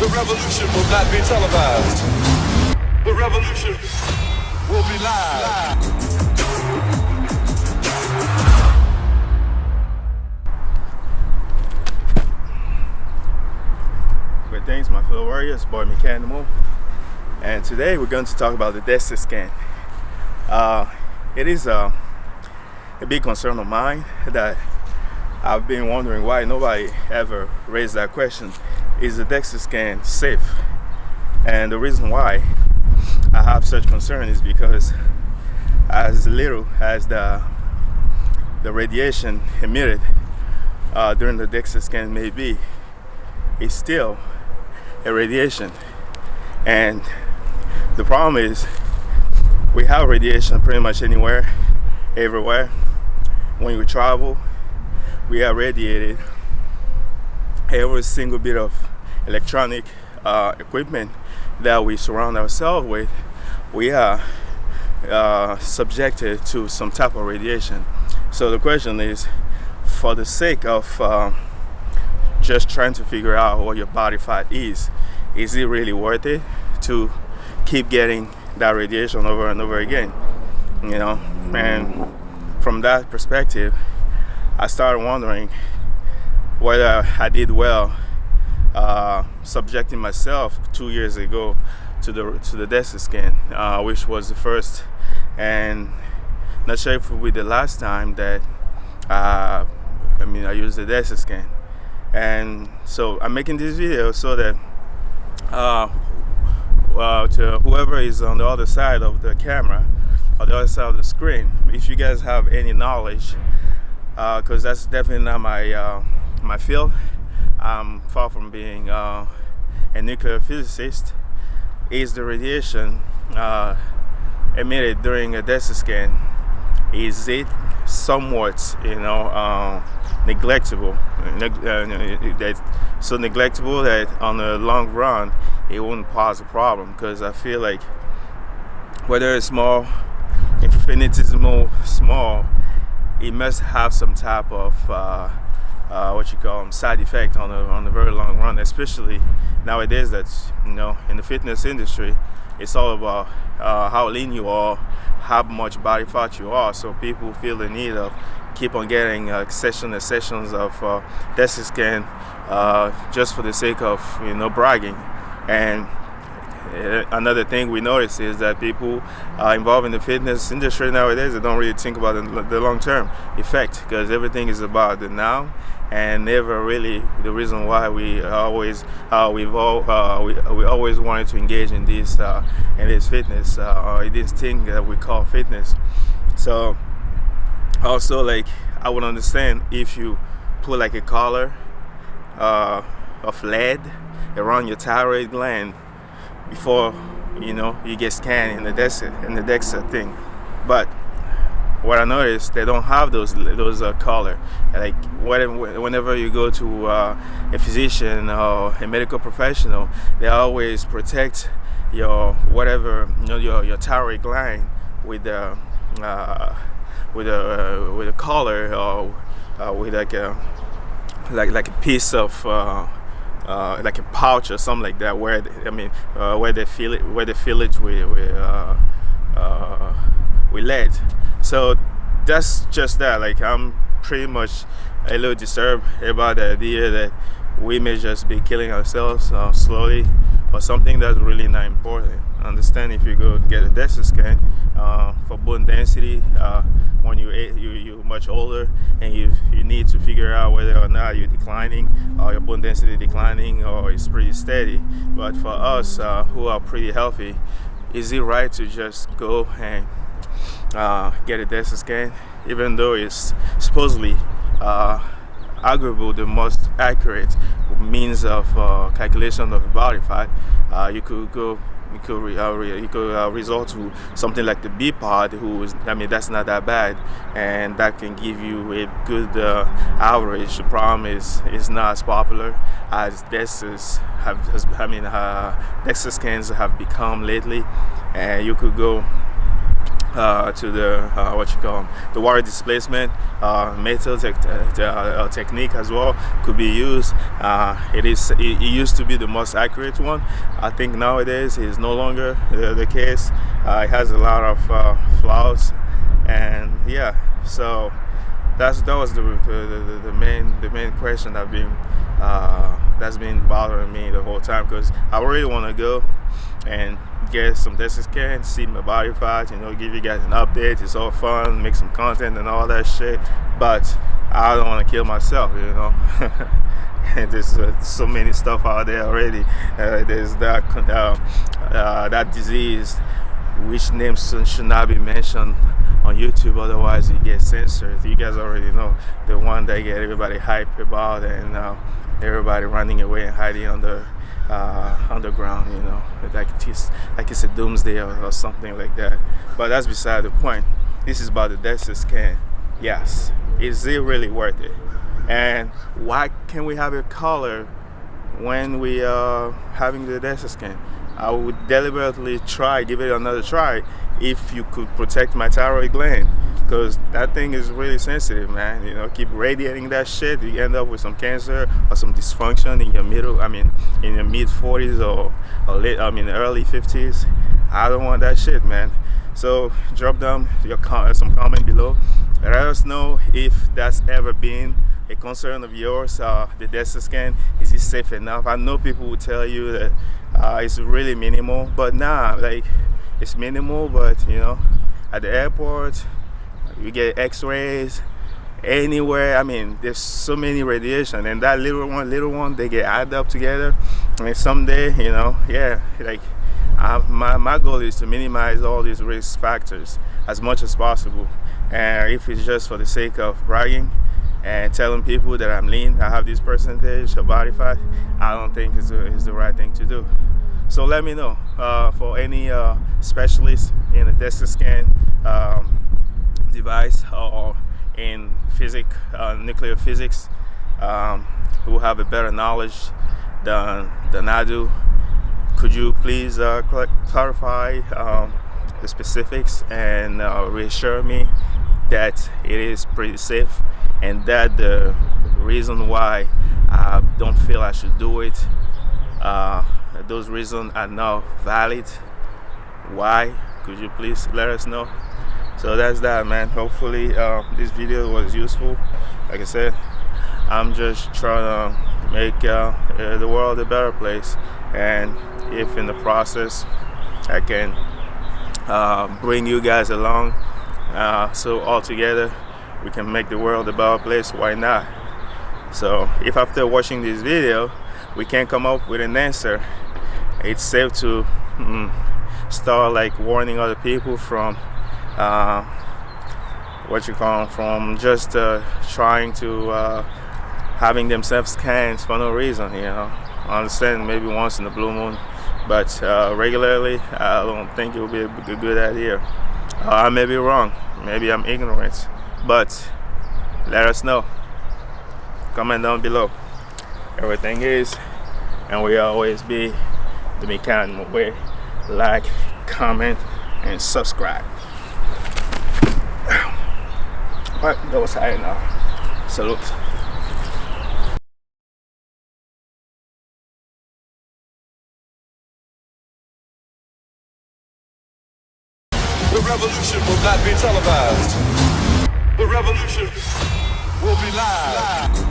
The revolution will not be televised. The revolution will be live. Great thanks, my fellow warriors, boy Meckanimal. And today we're going to talk about the Dexa scan. It is a big concern of mine that I've been wondering why nobody ever raised that question. Is the Dexa scan safe? And the reason why I have such concern is because as little as the radiation emitted during the Dexa scan may be, it's still a radiation. And the problem is we have radiation pretty much anywhere, everywhere. When you travel, we are radiated. Every single bit of electronic equipment that we surround ourselves with, we are subjected to some type of radiation. So the question is, for the sake of just trying to figure out what your body fat is it really worth it to keep getting that radiation over and over again? You know, and from that perspective, I started wondering whether I did well subjecting myself 2 years ago to the Dexa scan, which was the first and not sure if it will be the last time that I used the Dexa scan. And so I'm making this video so that to whoever is on the other side of the camera or the other side of the screen, if you guys have any knowledge, because that's definitely not my field. I'm far from being a nuclear physicist. Is the radiation emitted during a Dexa scan, is it somewhat, neglectable? So neglectable that on the long run it won't pose a problem, because I feel like whether it's small, infinitesimal small, it must have some type of side effect on the very long run, especially nowadays that in the fitness industry, it's all about how lean you are, how much body fat you are. So people feel the need of keep on getting sessions of Dexa scan just for the sake of bragging. And another thing we notice is that people involved in the fitness industry nowadays, they don't really think about the long-term effect, because everything is about the now and never really the reason why we always wanted to engage in this fitness or this thing that we call fitness. So also, like, I would understand if you put like a collar of lead around your thyroid gland before you get scanned in the Dexa thing. But what I noticed, they don't have those collar. Like whenever you go to a physician or a medical professional, they always protect your your thyroid gland with a collar or with like a piece of like a pouch or something like that, where they fill it with lead. So that's just that. Like, I'm pretty much a little disturbed about the idea that we may just be killing ourselves slowly for something that's really not important. I understand if you go get a Dexa scan for bone density when you're much older and you need to figure out whether or not you're declining or your bone density declining or it's pretty steady. But for us who are pretty healthy, is it right to just go and get a Dexa scan, even though it's supposedly arguably the most accurate means of calculation of body fat? You could resort to something like the B pod, that's not that bad, and that can give you a good average. The problem is it's not as popular as Dexa scans have become lately, and you could go to the the water displacement method technique as well could be used. It used to be the most accurate one. I think nowadays it's no longer the case. It has a lot of flaws, and yeah, so that was the main question that's been bothering me the whole time, because I really want to go and get some Dexa scan, see my body fat, give you guys an update. It's all fun, make some content and all that shit, but I don't want to kill myself, And there's so many stuff out there already. There's that disease which names should not be mentioned on YouTube, otherwise you get censored. You guys already know, the one that get everybody hyped about, and everybody running away and hiding underground, like it's a doomsday or something like that. But that's beside the point. This is about the Dexa scan. Yes, is it really worth it? And why can't we have a color when we are having the Dexa scan? I would deliberately give it another try, if you could protect my thyroid gland, because that thing is really sensitive, man. Keep radiating that shit, you end up with some cancer or some dysfunction in your mid 40s or early 50s. I don't want that shit, man. So drop down some comment below. Let us know if that's ever been a concern of yours. The Dexa scan, is it safe enough? I know people will tell you that it's really minimal, but nah, it's minimal, but at the airport you get x-rays anywhere. There's so many radiation, and that little one, they get added up together, and someday, my goal is to minimize all these risk factors as much as possible. And if it's just for the sake of bragging and telling people that I'm lean, I have this percentage of body fat, I don't think it's the right thing to do. So let me know for any specialists in the Dexa scan device or in nuclear physics, who have a better knowledge than I do. Could you please clarify the specifics and reassure me that it is pretty safe, and that the reason why I don't feel I should do it, those reasons are not valid? Why? Could you please let us know? So that's that, man. Hopefully this video was useful. Like I said, I'm just trying to make the world a better place, and if in the process I can bring you guys along, so all together we can make the world a better place, why not? So if after watching this video we can't come up with an answer, it's safe to start warning other people from from just trying to having themselves scanned for no reason. I understand maybe once in a blue moon, but regularly I don't think it would be a good idea. I may be wrong, maybe I'm ignorant, but let us know. Comment down below. Everything is and will always be the Meckanimal way. Like, comment, and subscribe. Alright, that was high now. Salute. The revolution will not be televised. The revolution will be live.